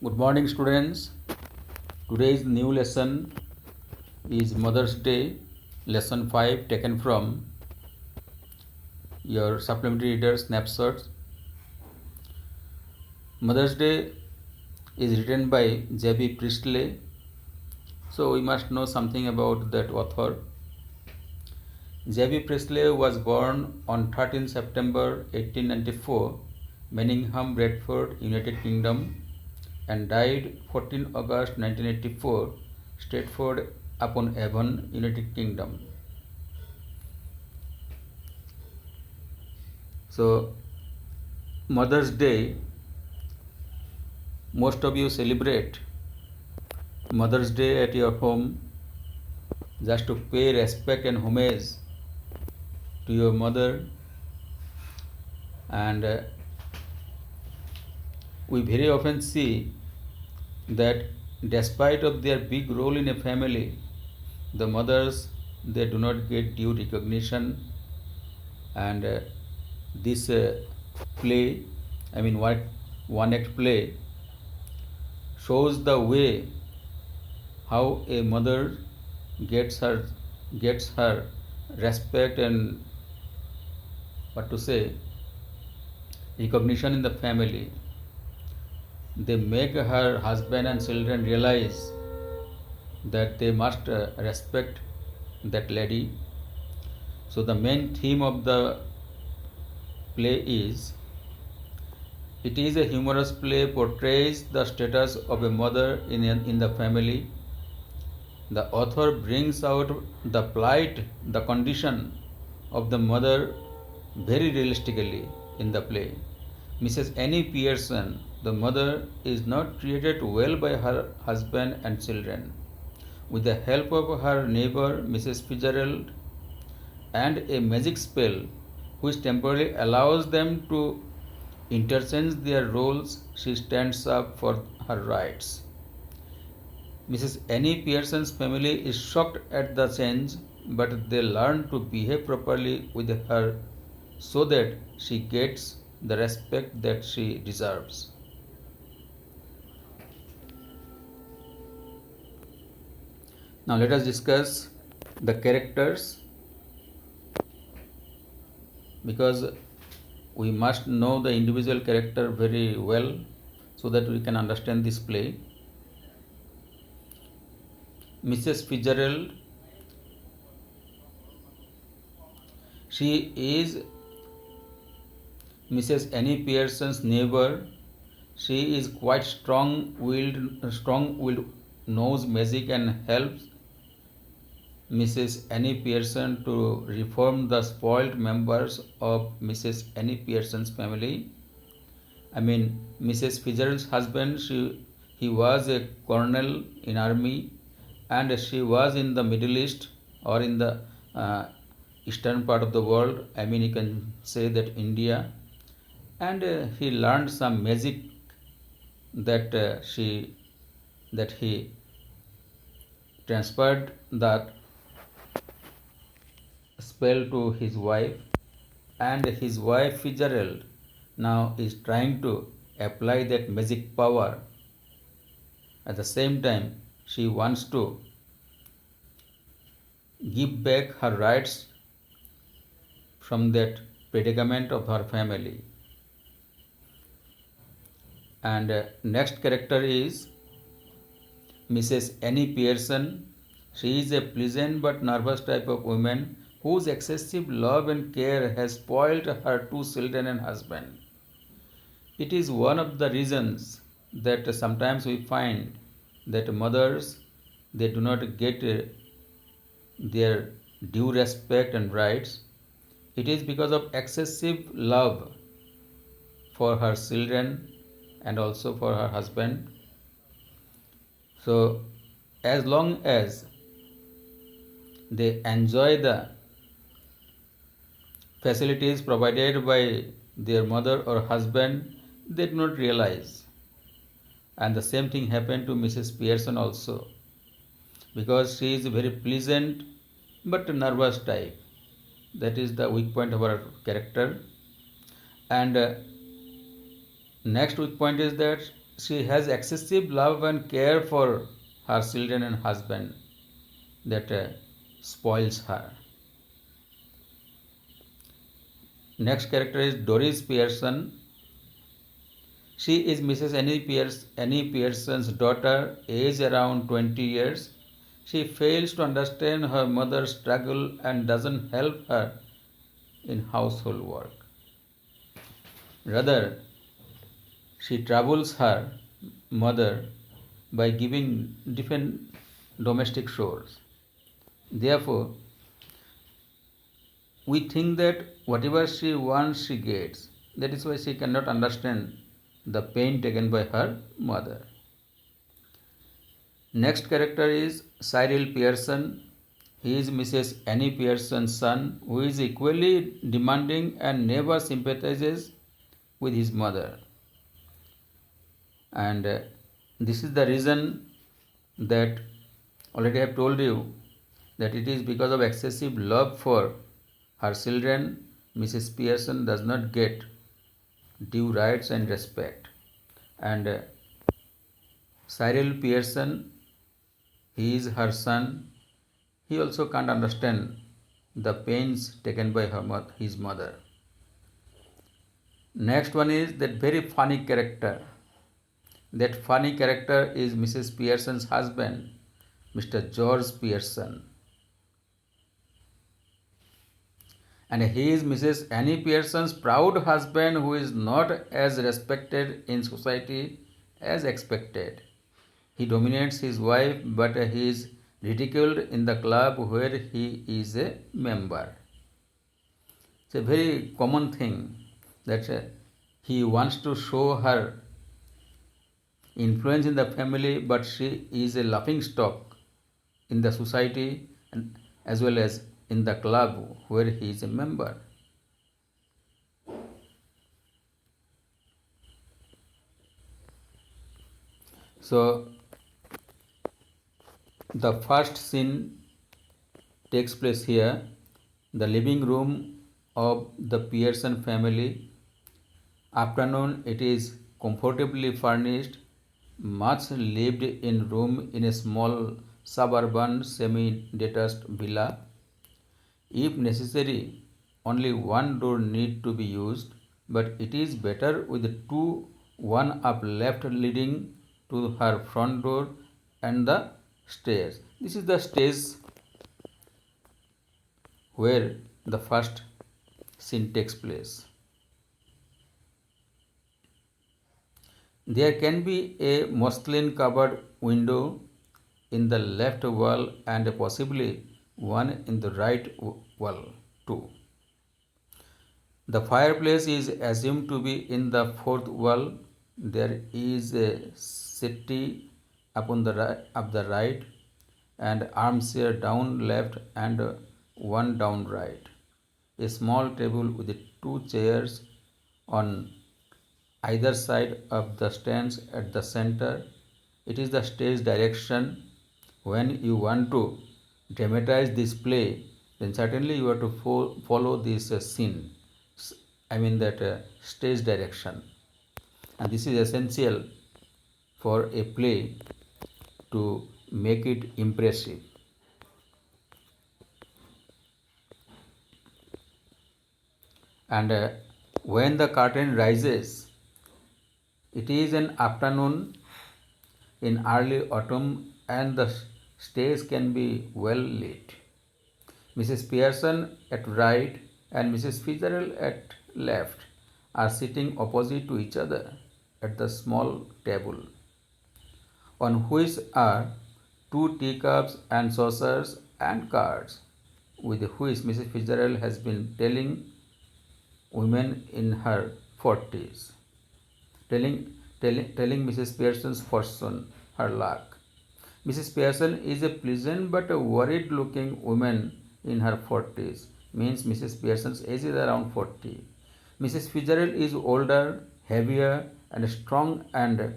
Good morning, students. Today's new lesson is Mother's Day, lesson 5, taken from your supplementary reader snapshots. Mother's Day is written by J.B. Priestley, so we must know something about that author. J.B. Priestley was born on 13 September 1894, Manningham, Bradford, United Kingdom, and died 14 August 1984, Stratford upon Avon, United Kingdom. So, Mother's Day, most of you celebrate Mother's Day at your home just to pay respect and homage to your mother, and we very often see that despite of their big role in a family, the mothers, they do not get due recognition. And this play, one act play shows the way how a mother gets her respect and recognition in the family. They make her husband and children realize that they must respect that lady. So the main theme of the play is, it is a humorous play, portrays the status of a mother in the family. The author brings out the plight, the condition of the mother very realistically in the play. Mrs. Annie Pearson, the mother, is not treated well by her husband and children. With the help of her neighbor, Mrs. Fitzgerald, and a magic spell which temporarily allows them to interchange their roles, she stands up for her rights. Mrs. Annie Pearson's family is shocked at the change, but they learn to behave properly with her so that she gets the respect that she deserves. Now let us discuss the characters, because we must know the individual character very well so that we can understand this play. Mrs. Fitzgerald, she is Mrs. Annie Pearson's neighbor. She is quite strong-willed, knows magic and helps Mrs. Annie Pearson to reform the spoiled members of Mrs. Annie Pearson's family. Mrs. Fitzgerald's husband, he was a colonel in army, and she was in the Middle East or in the eastern part of the world. You can say that India, and he learned some magic that he transferred that spell to his wife, and his wife Fitzgerald now is trying to apply that magic power. At the same time, she wants to give back her rights from that predicament of her family. And next character is Mrs. Annie Pearson. She is a pleasant but nervous type of woman whose excessive love and care has spoiled her two children and husband. It is one of the reasons that sometimes we find that mothers, they do not get their due respect and rights. It is because of excessive love for her children and also for her husband. So as long as they enjoy the facilities provided by their mother or husband, they do not realize. And the same thing happened to Mrs. Pearson also, because she is a very pleasant but nervous type. That is the weak point of her character. And next weak point is that she has excessive love and care for her children and husband that spoils her. Next character is Doris Pearson. She is Mrs. Annie Pearson's daughter, age around 20 years. She fails to understand her mother's struggle and doesn't help her in household work. Rather, she troubles her mother by giving different domestic chores. Therefore, we think that whatever she wants, she gets. That is why she cannot understand the pain taken by her mother. Next character is Cyril Pearson. He is Mrs. Annie Pearson's son, who is equally demanding and never sympathizes with his mother. And this is the reason that already I have told you that it is because of excessive love for her children, Mrs. Pearson does not get due rights and respect. And Cyril Pearson, he is her son. He also can't understand the pains taken by his mother. Next one is that very funny character. That funny character is Mrs. Pearson's husband, Mr. George Pearson. And he is Mrs. Annie Pearson's proud husband, who is not as respected in society as expected. He dominates his wife, but he is ridiculed in the club where he is a member. It's a very common thing that he wants to show her influence in the family, but she is a laughing stock in the society and as well as in the club where he is a member. So the first scene takes place here, the living room of the Pearson family. Afternoon, it is comfortably furnished, much lived in room in a small suburban semi-detached villa. If necessary, only one door need to be used, but it is better with two, one up left leading to her front door and the stairs. This is the stage where the first scene takes place. There can be a muslin covered window in the left wall and possibly one in the right wall too. The fireplace is assumed to be in the fourth wall. There is a settee upon the right and armchair down left and one down right. A small table with two chairs on either side of the stands at the center. It is the stage direction. When you want to dramatize this play, then certainly you have to follow this scene. I mean that stage direction. And this is essential for a play to make it impressive. And when the curtain rises, it is an afternoon in early autumn and the stage can be well lit. Mrs. Pearson at right and Mrs. Fitzgerald at left are sitting opposite to each other at the small table, on which are two teacups and saucers and cards, with which Mrs. Fitzgerald has been telling women in her 40s, telling Mrs. Pearson's fortune, her luck. Mrs. Pearson is a pleasant but a worried looking woman in her 40s, means Mrs. Pearson's age is around 40. Mrs. Fitzgerald is older, heavier, and strong and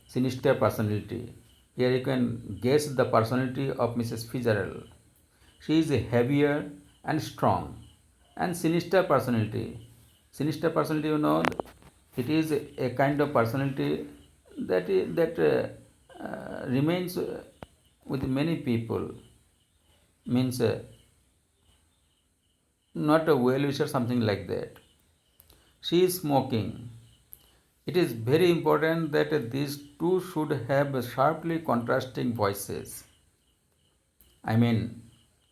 sinister personality. Here you can guess the personality of Mrs. Fitzgerald. She is heavier and strong and sinister personality. Sinister personality, you know, It is a kind of personality that remains with many people. Means not a well wisher, something like that. She is smoking. It is very important that these two should have sharply contrasting voices. I mean,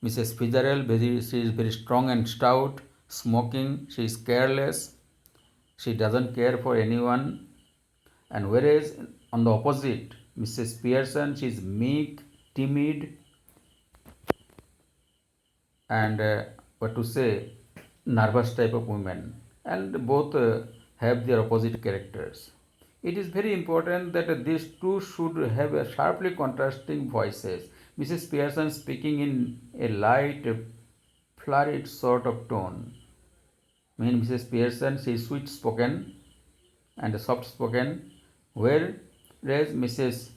Mrs. Fitzgerald, she is very strong and stout, smoking, she is careless, she doesn't care for anyone. And whereas on the opposite, Mrs. Pearson, she is meek, timid, and what to say, nervous type of woman. And both have their opposite characters. It is very important that these two should have a sharply contrasting voices. Mrs. Pearson speaking in a light, flurried sort of tone. I mean, Mrs. Pearson, she is sweet spoken and soft spoken, whereas Mrs.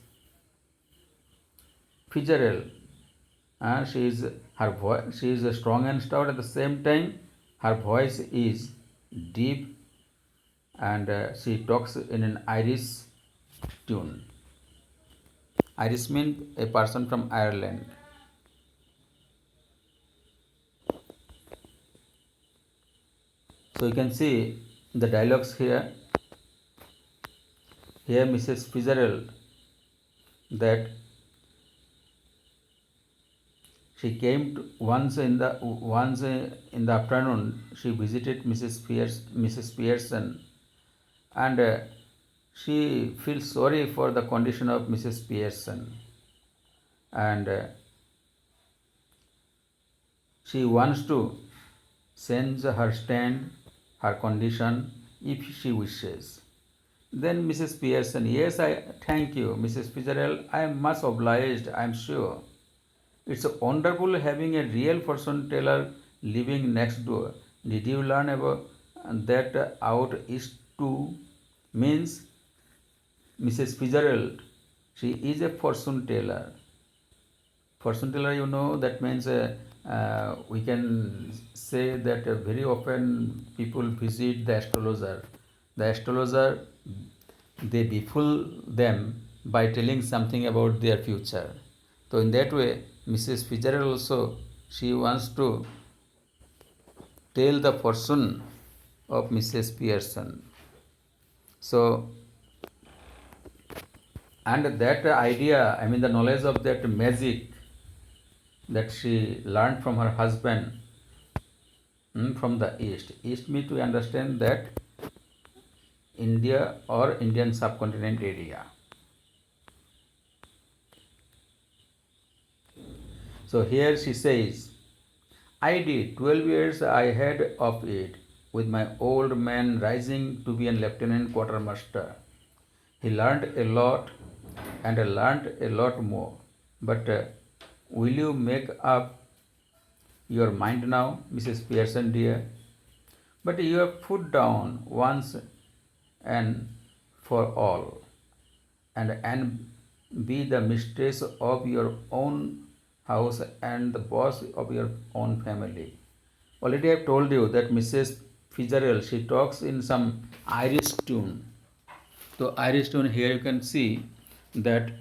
Fitzgerald, she is strong and stout. At the same time, her voice is deep, and she talks in an Irish tune. Irish means a person from Ireland. So you can see the dialogues here. Here Mrs. Fitzgerald, that she came to, once in the afternoon. She visited Mrs. Pearson, and she feels sorry for the condition of Mrs. Pearson, and she wants to change her stand, her condition, if she wishes. Then Mrs. Pearson, yes, I thank you, Mrs. Fitzgerald. I am much obliged, I am sure. It's wonderful having a real fortune teller living next door. Did you learn about that out east too? Means Mrs. Fitzgerald, she is a fortune teller. Fortune teller, that means we can say that very often people visit the astrologer. The astrologer, they befool them by telling something about their future. So in that way, Mrs. Fitzgerald also, she wants to tell the fortune of Mrs. Pearson. So, and that idea, I mean the knowledge of that magic that she learned from her husband from the East. East means to understand that India or Indian subcontinent area. So here she says, I did 12 years I had of it, with my old man rising to be a lieutenant quartermaster. He learned a lot and learned a lot more. But will you make up your mind now, Mrs. Pearson dear? But you have put down once and for all, and be the mistress of your own house and the boss of your own family. Already I have told you that Mrs. Fitzgerald, she talks in some Irish tune. So Irish tune, here you can see that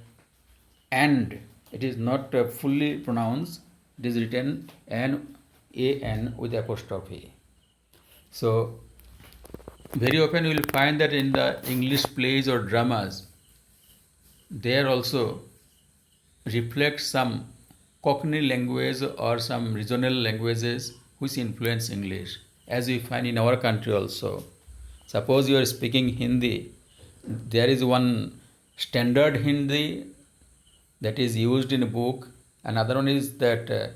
and, it is not fully pronounced. It is written N-A-N with apostrophe. So very often you will find that in the English plays or dramas, there also reflect some Cockney language or some regional languages which influence English, as we find in our country also. Suppose you are speaking Hindi, there is one standard Hindi that is used in a book, another one is that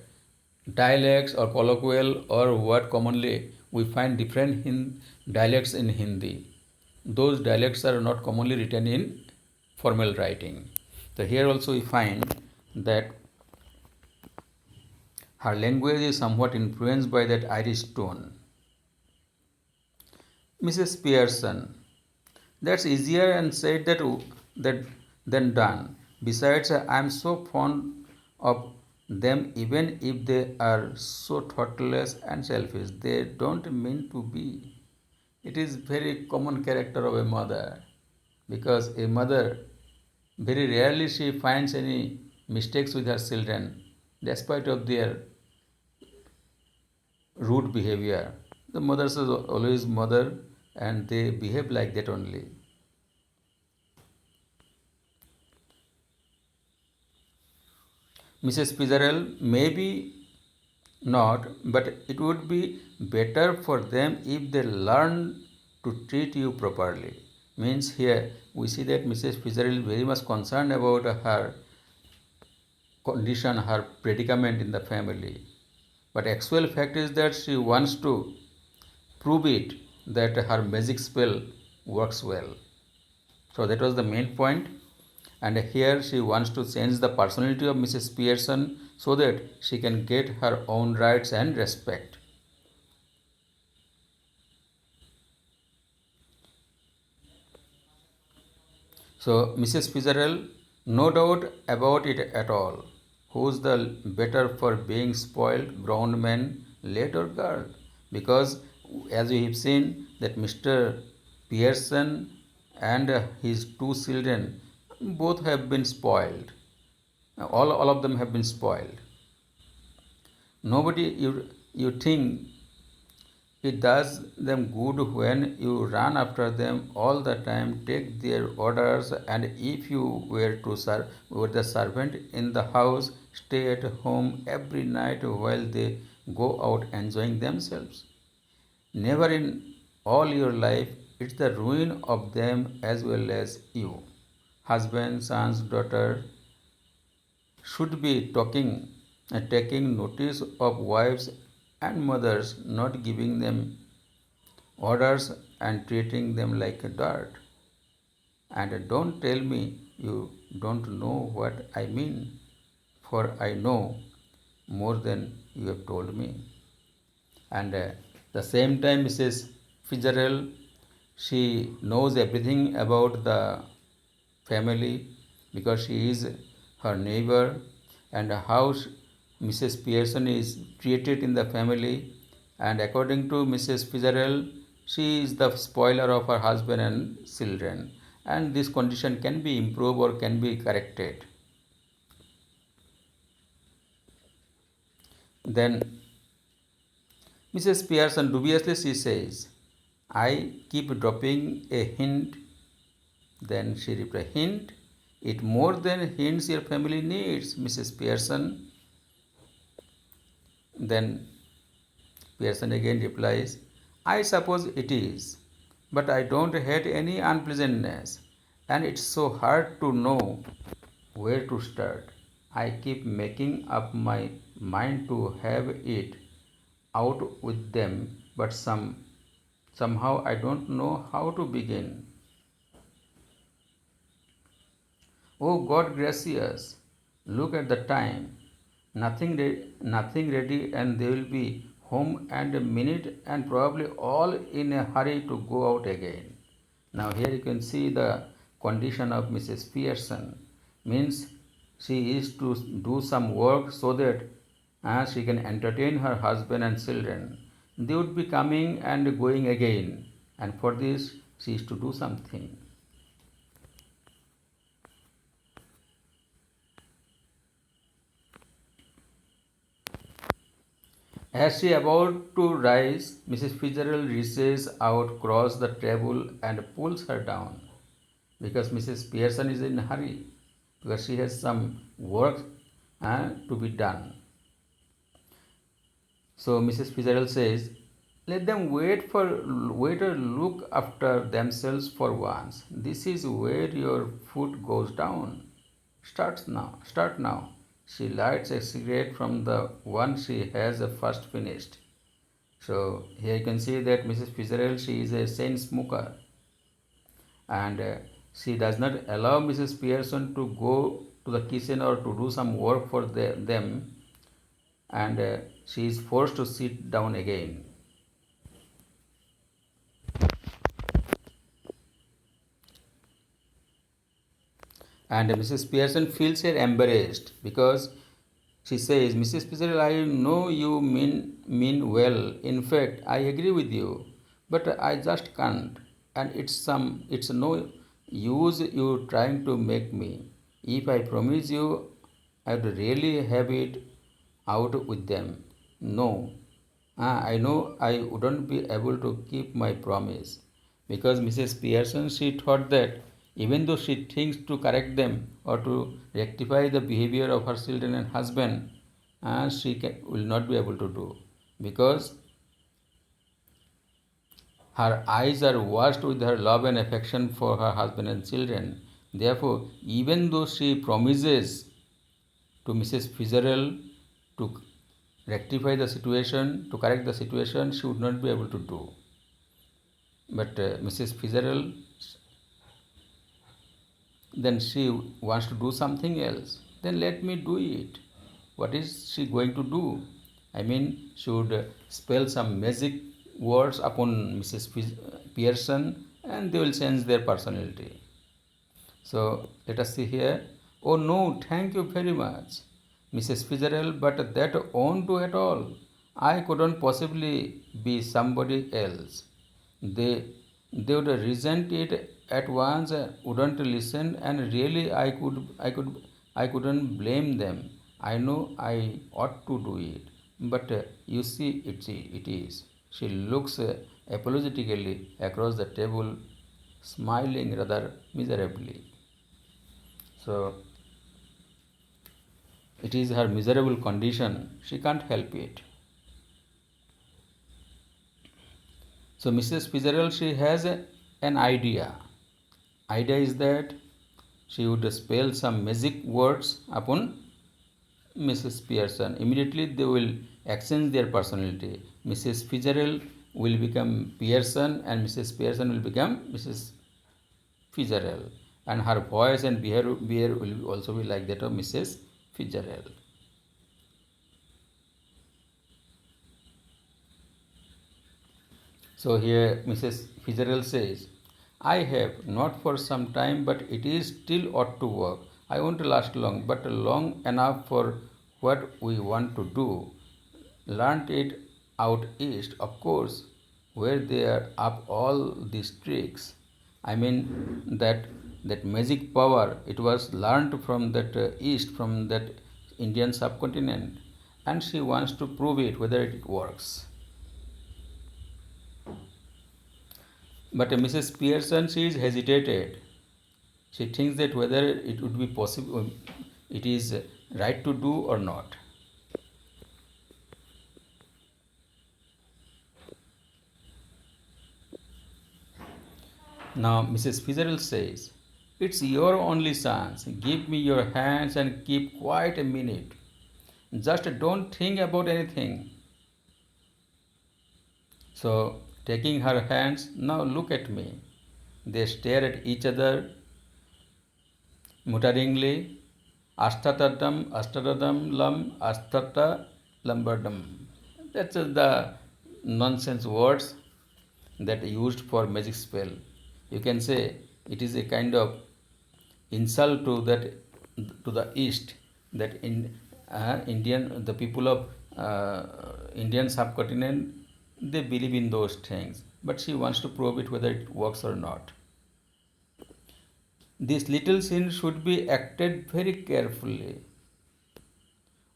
dialects or colloquial or what commonly we find different dialects in Hindi. Those dialects are not commonly written in formal writing. So here also we find that her language is somewhat influenced by that Irish tone. Mrs. Pearson, that's easier and said that than done. Besides, I am so fond of them, even if they are so thoughtless and selfish. They don't mean to be. it is very common character of a mother, because a mother very rarely she finds any mistakes with her children despite of their rude behavior. The mothers are always mother and they behave like that only. Mrs. Fitzgerald, maybe not, but it would be better for them if they learn to treat you properly. Means here we see that Mrs. Fitzgerald is very much concerned about her condition, her predicament in the family. But actual fact is that she wants to prove it that her magic spell works well. So that was the main point. And here she wants to change the personality of Mrs. Pearson so that she can get her own rights and respect. So Mrs. Fitzgerald, no doubt about it at all. Who's the better for being spoiled, grown man, lad or girl? Because as we have seen that Mr. Pearson and his two children both have been spoiled. All of them have been spoiled. Nobody, you think it does them good when you run after them all the time, take their orders, and if you were the servant in the house, stay at home every night while they go out enjoying themselves. Never in all your life, it's the ruin of them as well as you. Husband, sons, daughter should be taking notice of wives and mothers, not giving them orders and treating them like a dirt. And don't tell me you don't know what I mean, for I know more than you have told me. And the same time, Mrs. Fitzgerald, she knows everything about the family because she is her neighbor, and how Mrs. Pearson is treated in the family. And according to Mrs. Fitzgerald, she is the spoiler of her husband and children, and this condition can be improved or can be corrected. Then Mrs. Pearson dubiously she says, I keep dropping a hint. Then she replied, hint? It more than hints your family needs, Mrs. Pearson. Then Pearson again replies, I suppose it is, but I don't hate any unpleasantness, and it's so hard to know where to start. I keep making up my mind to have it out with them, but somehow I don't know how to begin. Oh God gracious, look at the time. Nothing ready, and they will be home and a minute, and probably all in a hurry to go out again. Now here you can see the condition of Mrs. Pearson. Means she is to do some work so that she can entertain her husband and children. They would be coming and going again, and for this she is to do something. As she about to rise, Mrs. Fitzgerald reaches out, across the table, and pulls her down. Because Mrs. Pearson is in a hurry, because she has some work to be done. So Mrs. Fitzgerald says, let them wait or look after themselves for once. This is where your foot goes down. Start now. She lights a cigarette from the one she has first finished. So here you can see that Mrs. Fitzgerald, she is a chain smoker, and she does not allow Mrs. Pearson to go to the kitchen or to do some work for them, and she is forced to sit down again. And Mrs. Pearson feels her embarrassed because she says, Mrs. Fitzgerald, I know you mean well. In fact, I agree with you. but I just can't. And it's no use you trying to make me. If I promise you, I'd really have it out with them. No, I know I wouldn't be able to keep my promise. Because Mrs. Pearson, she thought that even though she thinks to correct them or to rectify the behavior of her children and husband, will not be able to do, because her eyes are washed with her love and affection for her husband and children. Therefore, even though she promises to Mrs. Fitzgerald to rectify the situation, to correct the situation, she would not be able to do. But Mrs. Fitzgerald, then she wants to do something else. Then let me do it. What is she going to do? I mean, she would spell some magic words upon Mrs. Pearson, and they will change their personality. So let us see here. Oh no, thank you very much, Mrs. Fitzgerald, but that won't do at all. I couldn't possibly be somebody else. They they would resent it at once, wouldn't listen, and really I couldn't blame them. I know I ought to do it, but you see, it is. She looks apologetically across the table, smiling rather miserably. So it is her miserable condition. She can't help it. So Mrs. Fitzgerald, she has an idea. Idea is that she would spell some magic words upon Mrs. Pearson. Immediately they will exchange their personality. Mrs. Fitzgerald will become Pearson and Mrs. Pearson will become Mrs. Fitzgerald. And her voice and behavior will also be like that of Mrs. Fitzgerald. So here Mrs. Fitzgerald says, I have, not for some time, but it is still ought to work. I won't last long, but long enough for what we want to do. Learned it out east, of course, where they are up all these tricks. I mean that magic power, it was learned from that east, from that Indian subcontinent, and she wants to prove it whether it works. But Mrs. Pearson, she is hesitated. She thinks that whether it would be possible, it is right to do or not. Now Mrs. Fitzgerald says, it's your only chance. Give me your hands and keep quiet a minute. Just don't think about anything. So, taking her hands, now look at me. They stare at each other mutteringly. Astatadam lam astata lambadam. That's the nonsense words that are used for magic spell. You can say it is a kind of insult to the East, that in Indian, the people of Indian subcontinent, they believe in those things, but she wants to prove it whether it works or not. This little scene should be acted very carefully.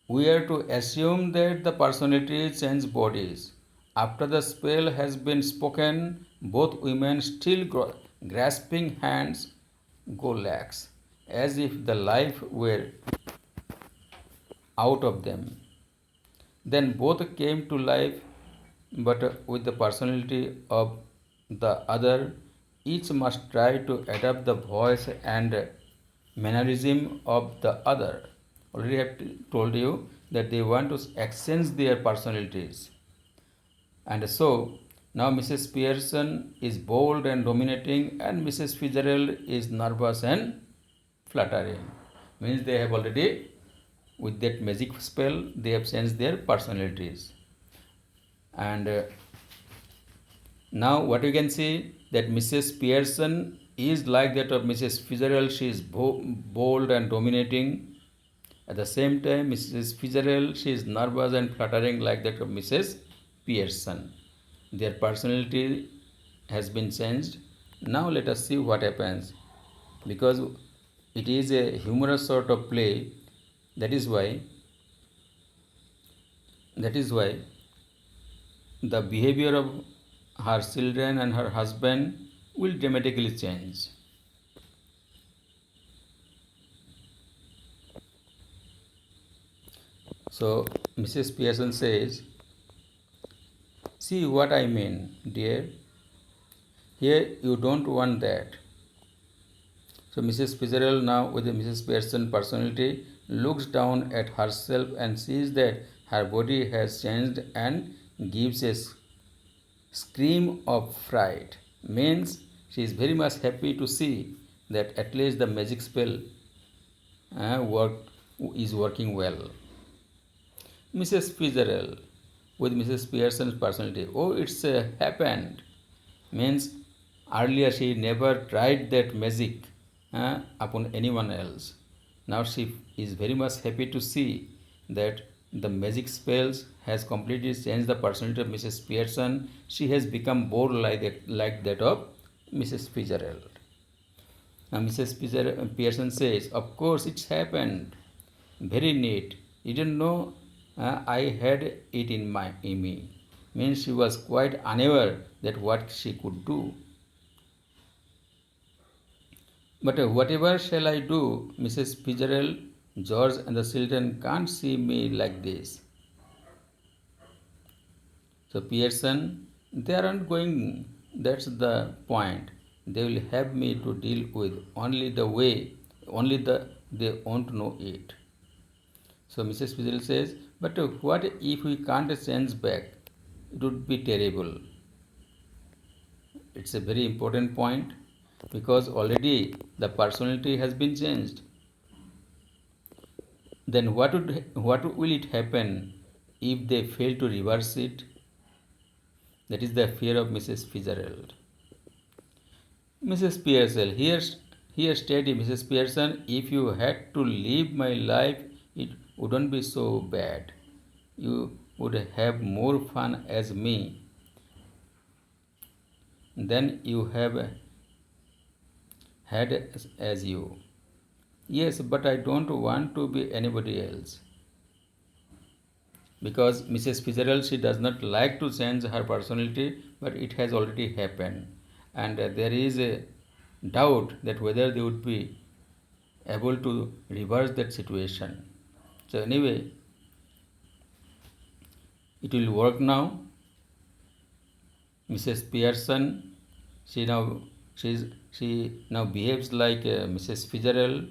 We are to assume that the personalities change bodies. After the spell has been spoken, both women, still grasping hands, go lax, as if the life were out of them. Then both came to life, but with the personality of the other. Each must try to adapt the voice and mannerism of the other. Already I have told you that they want to exchange their personalities. And so now Mrs. Pearson is bold and dominating, and Mrs. Fitzgerald is nervous and fluttering. Means they have already, with that magic spell, they have changed their personalities. And now what you can see, that Mrs. Pearson is like that of Mrs. Fitzgerald. She is bold and dominating. At the same time, Mrs. Fitzgerald, she is nervous and fluttering like that of Mrs. Pearson. Their personality has been changed. Now let us see what happens. Because it is a humorous sort of play, that is why the behavior of her children and her husband will dramatically change. So Mrs. Pearson says, "See what I mean, dear. Here you don't want that." So Mrs. Fitzgerald, now with the Mrs. Pearson personality, looks down at herself and sees that her body has changed and gives a scream of fright. Means she is very much happy to see that at least the magic spell work is working well. Mrs. Fitzgerald with Mrs. Pearson's personality. Oh, it's happened. Means earlier she never tried that magic upon anyone else. Now she is very much happy to see that the magic spells has completely changed the personality of Mrs. Pearson. She has become more like that of Mrs. Fitzgerald. Now Mrs. Pearson says, "Of course it's happened. Very neat. You didn't know I had it in me." Means she was quite unaware that what she could do. But whatever shall I do, Mrs. Fitzgerald, George and the children can't see me like this. So Pearson, they aren't going, that's the point. They will have me to deal with they won't know it. So Mrs. Fitzgerald says, but what if we can't change back? It would be terrible. It's a very important point because already the personality has been changed. Then what will it happen if they fail to reverse it? That is the fear of Mrs. Fitzgerald. Mrs. Pearson, here stated Mrs. Pearson, if you had to live my life, it wouldn't be so bad. You would have more fun as me than you have had as you. Yes, but I don't want to be anybody else. Because Mrs. Fitzgerald, she does not like to change her personality, but it has already happened. And there is a doubt that whether they would be able to reverse that situation. So anyway, it will work now. Mrs. Pearson, she now behaves like Mrs. Fitzgerald,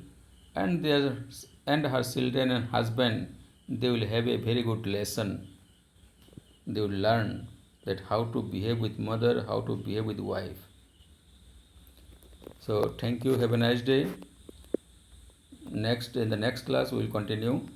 and her children and husband, they will have a very good lesson. They will learn that how to behave with mother, how to behave with wife. So thank you. Have a nice day. In the next class we will continue.